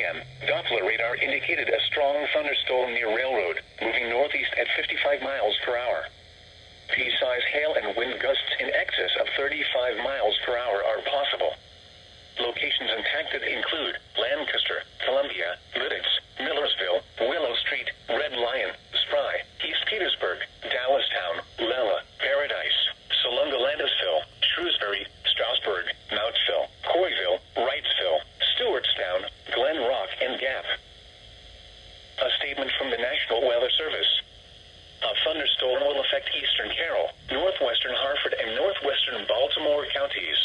p.m., Doppler radar indicated a strong thunderstorm near Railroad, moving northeast at 55 miles per hour. Pea-size hail and wind gusts in excess of 35 miles per hour are possible. Locations impacted include Lancaster, Columbia, Lidditz, Millersville, Willow Street, Red Lion, Spry, East Petersburg, Dallastown, Lella, Paradise, Salunga Landisville, Shrewsbury, Strasburg, Mountsville, Coyville, Wrightsville, Stewartstown, Glen Rock, and Gap. A statement from the National Weather Service. A thunderstorm will affect eastern Carroll, northwestern Hartford, and northwestern Baltimore counties.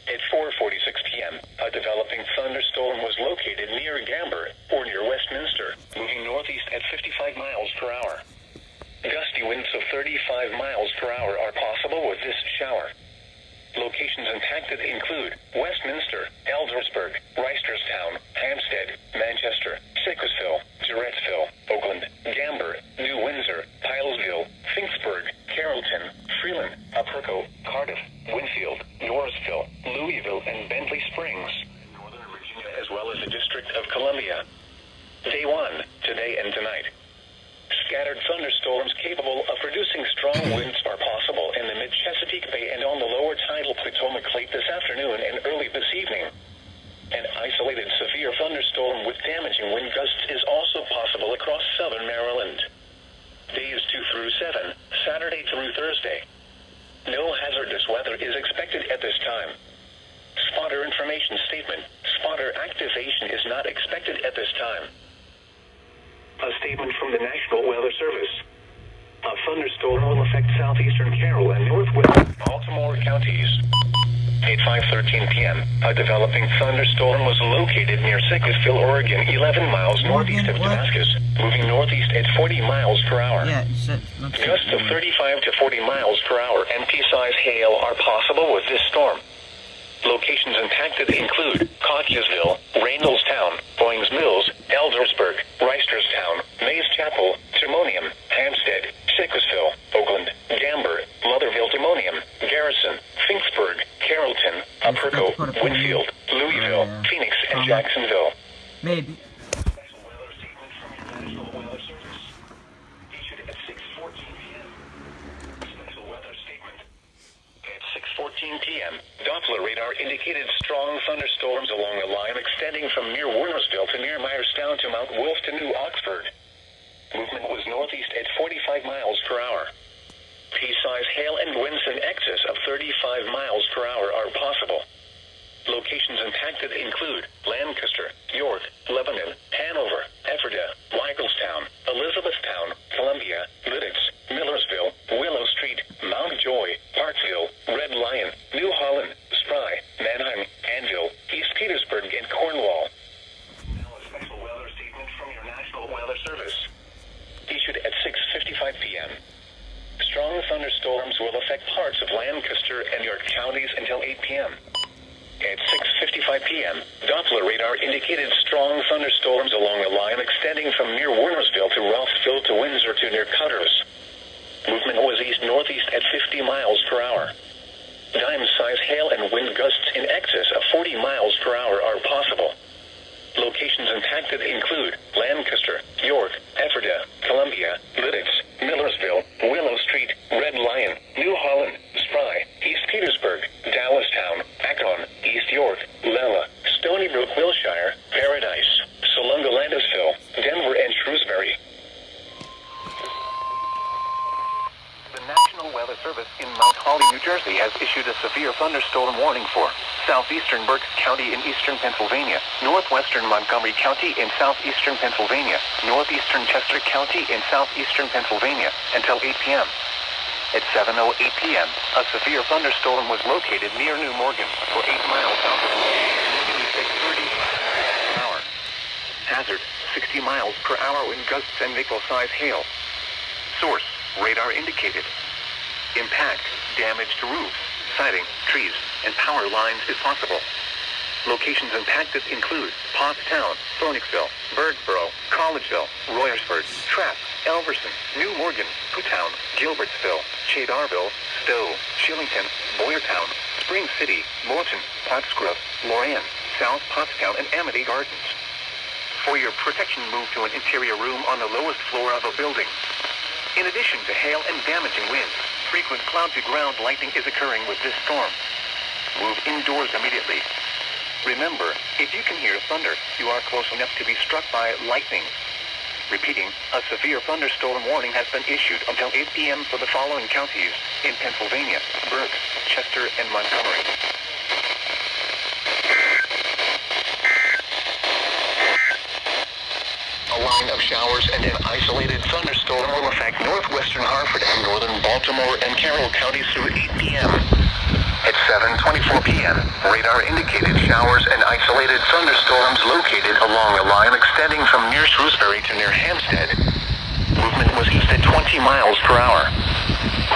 At 4:46 p.m., a developing thunderstorm was located near Gamber, or near Westminster, moving northeast at 55 miles per hour. Gusty winds of 35 miles per hour are possible with this shower. Locations impacted include Westminster, Eldersburg, Reisterstown, Hampstead, Manchester, Sickesville, Jarrettsville, Oakland, Gamber, New Windsor, Pilesville, Finksburg, Carrollton, Freeland, Upperco, Cardiff, Winfield, Norrisville, Louisville, and Bentley Springs, Northern Virginia, as well as the District of Columbia. Day 1, today and tonight. Scattered thunderstorms capable of producing strong winds are possible in the mid-Chesapeake Bay and on the lower tidal Potomac Lake this afternoon and early this evening. An isolated severe thunderstorm with damaging wind gusts is also possible across southern Maryland. Days 2 through 7, Saturday through Thursday. No hazardous weather is expected at this time. Spotter information statement. Spotter activation is not expected at this time. A statement from the National Weather Service. A thunderstorm will affect southeastern Carroll and northwest Baltimore counties. At 5:13 p.m., a developing thunderstorm was located near Sickesville, Oregon, 11 miles northeast of Damascus, moving northeast at 40 miles per hour. Gusts of 35 to 40 miles per hour and pea-size hail are possible with this storm. Locations impacted include Cotchesville, Reynoldstown, Boynes Mills, Eldersburg, Reisterstown, Mays Chapel, Timonium, Hampstead, Sickesville, Oakland, Gamber, Motherville, Timonium, Garrison, Finksburg, Carrollton, Upperco, Winfield, Louisville, Phoenix, and Jacksonville. Maybe. Special weather statement from your National Weather Service. Issued at 6:14 p.m. Special weather statement. At 6:14 p.m., Doppler radar indicated strong thunderstorms along a line extending from near Wernersville to near Myerstown to Mount Wolf to New Oxford. Movement was northeast at 45 miles per hour. Pea-size hail and winds in excess of 35 miles per hour are possible. Locations impacted include Lancaster, York, Lebanon, Hanover, Ephrata, Weigelstown, Elizabethtown, Columbia, Lidditz, Millersville, Willow Street, Mount Joy, Parkville, Red Lion, New Holland, Spry, Manheim, Anvil, East Petersburg, and Cornwall. Now a special weather statement from your National Weather Service. Issued at 6:55 p.m. Strong thunderstorms will affect parts of Lancaster and York counties until 8 p.m. At 6:55 p.m., Doppler radar indicated strong thunderstorms along a line extending from near Wernersville to Rothville to Windsor to near Cutter's. Movement was east-northeast at 50 miles per hour. Dime-size hail and wind gusts in excess of 40 miles per hour are possible. Locations impacted include Lancaster, York, Ephrata, Columbia, Lidditz, Millersville, Willow Street, Red Lion, New Holland, Spry, East Petersburg, Dallastown, Akron, East York, Lella, Stony Brook, Wilshire, Paradise, Salunga Landisville, Denver, and Shrewsbury. The National Weather Service in Mount Holly, New Jersey has issued a severe thunderstorm warning for southeastern Berks County in eastern Pennsylvania, northwestern Montgomery County in southeastern Pennsylvania, northeastern Chester County in southeastern Pennsylvania, until 8 p.m. At 7:08 p.m., a severe thunderstorm was located near New Morgan, for 8 miles south of Moving at 30 miles per hour. Hazard, 60 miles per hour wind gusts and nickel-size hail. Source, radar indicated. Impact, damage to roofs, siding, trees, and power lines is possible. Locations impacted include Pottstown, Phoenixville, Birdsboro, Collegeville, Royersford, Trapp, Elverson, New Morgan, Pootown, Gilbertsville, Chadarville, Stowe, Shillington, Boyertown, Spring City, Morton, Pottsgrove, Lorraine, South Pottstown, and Amity Gardens. For your protection, move to an interior room on the lowest floor of a building. In addition to hail and damaging winds, frequent cloud-to-ground lightning is occurring with this storm. Move indoors immediately. Remember, if you can hear thunder, you are close enough to be struck by lightning. Repeating, a severe thunderstorm warning has been issued until 8 p.m. for the following counties in Pennsylvania: Berks, Chester, and Montgomery. A line of showers and an isolated thunderstorm will affect northwestern Hartford and northern Baltimore and Carroll counties through 8 p.m. At 7:24 p.m., radar indicated showers and isolated thunderstorms located along a line extending from near Shrewsbury to near Hampstead. Movement was east at 20 miles per hour.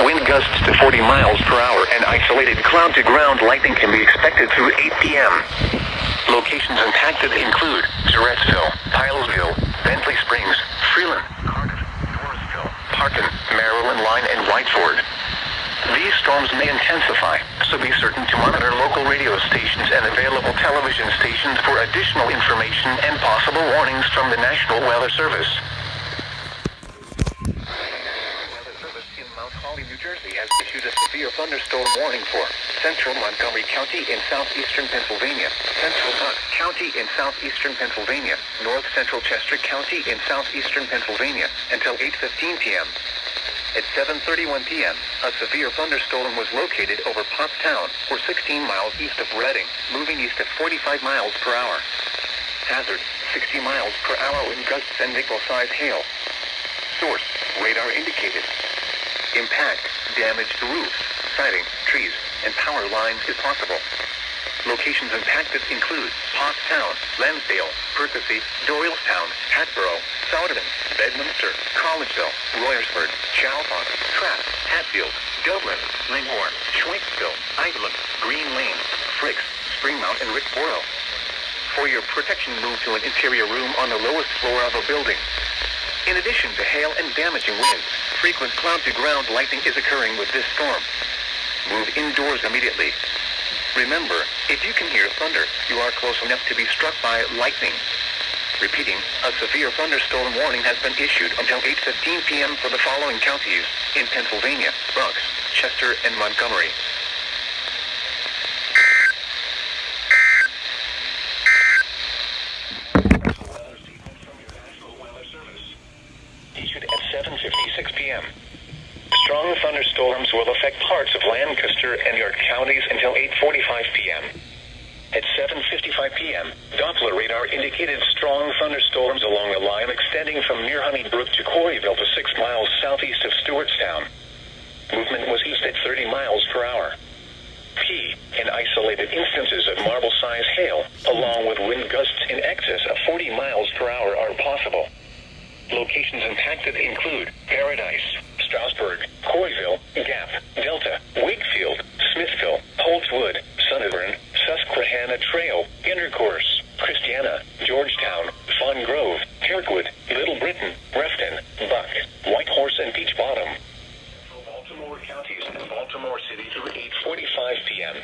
Wind gusts to 40 miles per hour and isolated cloud-to-ground lightning can be expected through 8 p.m. Locations impacted include Surrattsville, Pilesville, Bentley Springs, Freeland, Cardiff, Dorisville, Parkin, Maryland Line, and Whiteford. These storms may intensify, so be certain to monitor local radio stations and available television stations for additional information and possible warnings from the National Weather Service. Weather Service in Mount Holly, New Jersey has issued a severe thunderstorm warning for central Montgomery County in southeastern Pennsylvania, central Bucks County in southeastern Pennsylvania, north central Chester County in southeastern Pennsylvania until 8:15 p.m. At 7:31 p.m., a severe thunderstorm was located over Pottstown, or 16 miles east of Reading, moving east at 45 miles per hour. Hazard, 60 miles per hour wind gusts and nickel-size hail. Source, radar indicated. Impact, damaged roofs, siding, trees, and power lines is possible. Locations impacted include Pottstown, Lansdale, Percy, Doylestown, Hatboro, Souderton, Bedminster, Collegeville, Royersford, Chalfont, Trapp, Hatfield, Dublin, Linghorn, Schwenksville, Eidland, Green Lane, Fricks, Springmount, and Ricksboro. For your protection, move to an interior room on the lowest floor of a building. In addition to hail and damaging winds, frequent cloud-to-ground lightning is occurring with this storm. Move indoors immediately. Remember, if you can hear thunder, you are close enough to be struck by lightning. Repeating, a severe thunderstorm warning has been issued until 8:15 p.m. for the following counties in Pennsylvania: Bucks, Chester, and Montgomery. Issued at 7:56 p.m. Strong thunderstorms will affect parts of Lancaster and York counties until 8:45 p.m. At 7:55 p.m., Doppler radar indicated strong thunderstorms along a line extending from near Honeybrook to Corryville to 6 miles southeast of Stewartstown. Movement was east at 30 miles per hour. P, and isolated instances of marble-sized hail, along with wind gusts in excess of 40 miles per hour are possible. Locations impacted include Paradise, Strasburg, Corryville, Gap, Delta, Wakefield, Smithville, Holtzwood, Sunnyburn, Susquehanna Trail, Intercourse, Christiana, Georgetown, Fawn Grove, Kirkwood, Little Britain, Refton, Buck, Whitehorse, and Peach Bottom. Baltimore counties and Baltimore City through 8:45 p.m.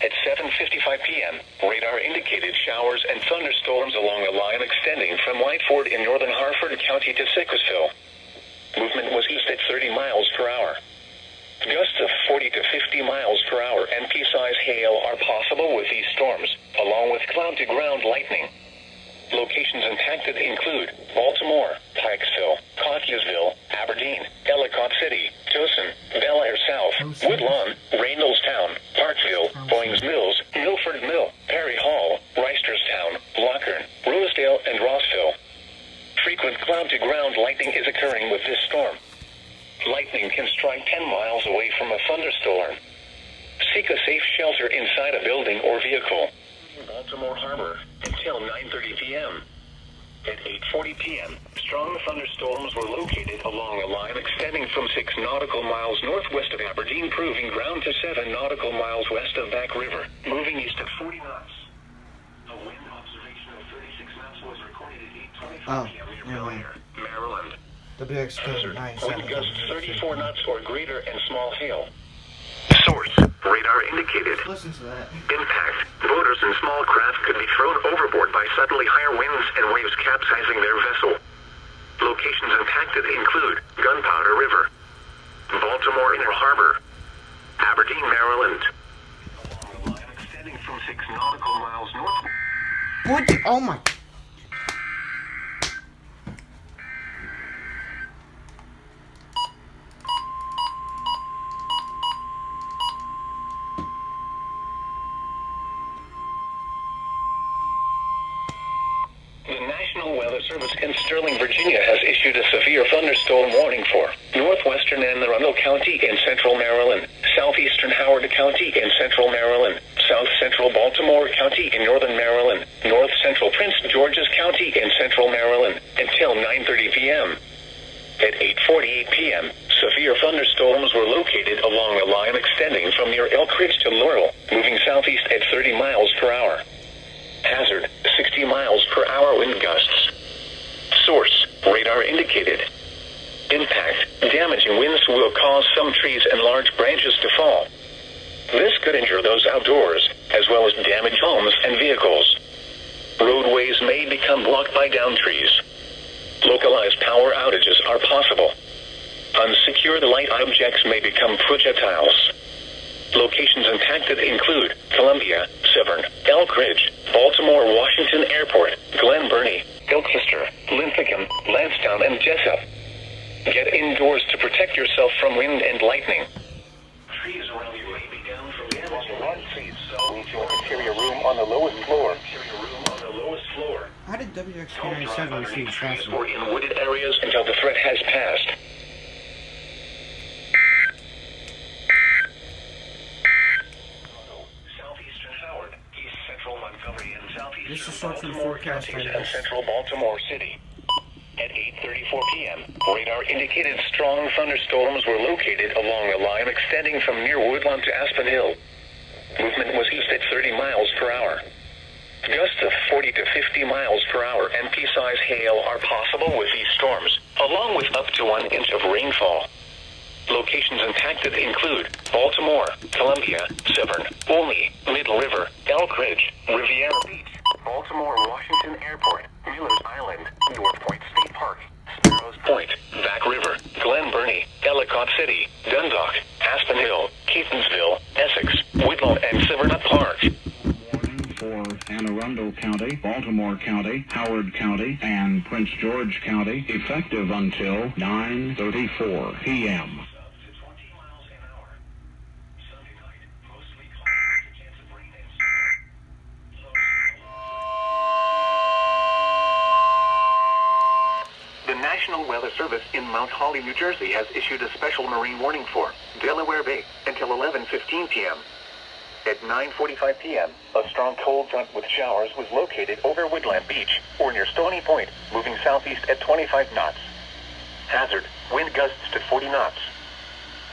At 7:55 p.m., radar indicated showers and thunderstorms along a line extending from Whiteford in northern Hartford County to Sickesville. Movement was east at 30 miles per hour. Gusts of 40 to 50 miles per hour and pea-size hail are possible with these storms, along with cloud-to-ground lightning. Locations impacted include Baltimore, Pikesville, Cotleysville, Aberdeen, Ellicott City, Towson, Bel Air South, Woodlawn, Reynoldstown, Parkville, Boynes Mills, Milford Mill, Perry Hall, Reisterstown, Lockern, Rosedale, and Rossville. Frequent cloud-to-ground lightning is occurring with this storm. Lightning can strike 10 miles away from a thunderstorm. Seek a safe shelter inside a building or vehicle. Baltimore Harbor until 9:30 p.m. At 8:40 p.m., strong thunderstorms were located along a line extending from 6 nautical miles northwest of Aberdeen, proving ground to 7 nautical miles west of Back River, moving east at 40 knots. A wind observation of 36 knots was recorded at 8:25 p.m. near Bel Air, Maryland. WXK 9 Wind gusts 34 knots or greater and small hail. Source, Radar indicated. Listen to that. Impact. Boaters and small craft could be thrown overboard by suddenly higher winds and waves capsizing their vessel. Locations impacted include Gunpowder River, Baltimore Inner Harbor, Aberdeen, Maryland. Along the line extending from 6 nautical miles north. What? Oh my. The National Weather Service in Sterling, Virginia has issued a severe thunderstorm warning for northwestern Anne Arundel County in central Maryland, southeastern Howard County in central Maryland, south central Baltimore County in northern Maryland, north central Prince George's County in central Maryland until 9:30 p.m. At 8:48 p.m., severe thunderstorms were located along a line extending from near Elk Ridge to Laurel, moving southeast at 30 miles per hour. Hazard, 60 miles per hour wind gusts. Source, radar indicated. Impact, damaging winds will cause some trees and large branches to fall. This could injure those outdoors, as well as damage homes and vehicles. Roadways may become blocked by downed trees. Localized power outages are possible. Unsecured light objects may become projectiles. Locations impacted include Columbia, Severn, Elk Ridge, Baltimore Washington Airport, Glen Burnie, Ilkeston, Linthicum, Lansdowne, and Jessup. Get indoors to protect yourself from wind and lightning. Trees around you may be down from damage. Run, please. So into your interior room on the lowest floor. How did WX297 receive faster? Or in wooded areas until the threat has passed. This is short from forecast and central Baltimore City. At 8:34 p.m., radar indicated strong thunderstorms were located along a line extending from near Woodlawn to Aspen Hill. Movement was east at 30 miles per hour. Gusts of 40 to 50 miles per hour and pea-size hail are possible with these storms, along with up to 1 inch of rainfall. Locations impacted include Baltimore, Columbia, Severn, Olney, Middle River, Elk Ridge, Riviera Beach, Baltimore Washington Airport, Miller's Island, North Point State Park, Sparrows Point, Back River, Glen Burnie, Ellicott City, Dundalk, Aspen Hill, Keatonsville, Essex, Woodlawn, and Severnut Park. Warning for Anne Arundel County, Baltimore County, Howard County, and Prince George County, effective until 9:34 p.m. The National Weather Service in Mount Holly, New Jersey has issued a special marine warning for Delaware Bay until 11:15 p.m. At 9:45 p.m., a strong cold front with showers was located over Woodland Beach or near Stony Point, moving southeast at 25 knots. Hazard, wind gusts to 40 knots.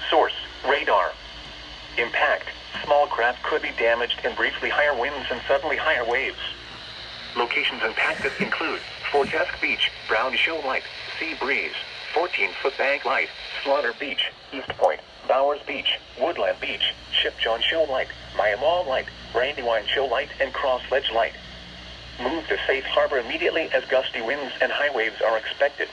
Source, radar. Impact, small craft could be damaged in briefly higher winds and suddenly higher waves. Locations impacted include Fortask Beach, Brown Show Light, Sea Breeze, 14-foot Bank Light, Slaughter Beach, East Point, Bowers Beach, Woodland Beach, Ship John Show Light, Myalaw Light, Brandywine Show Light, and Cross Ledge Light. Move to safe harbor immediately as gusty winds and high waves are expected.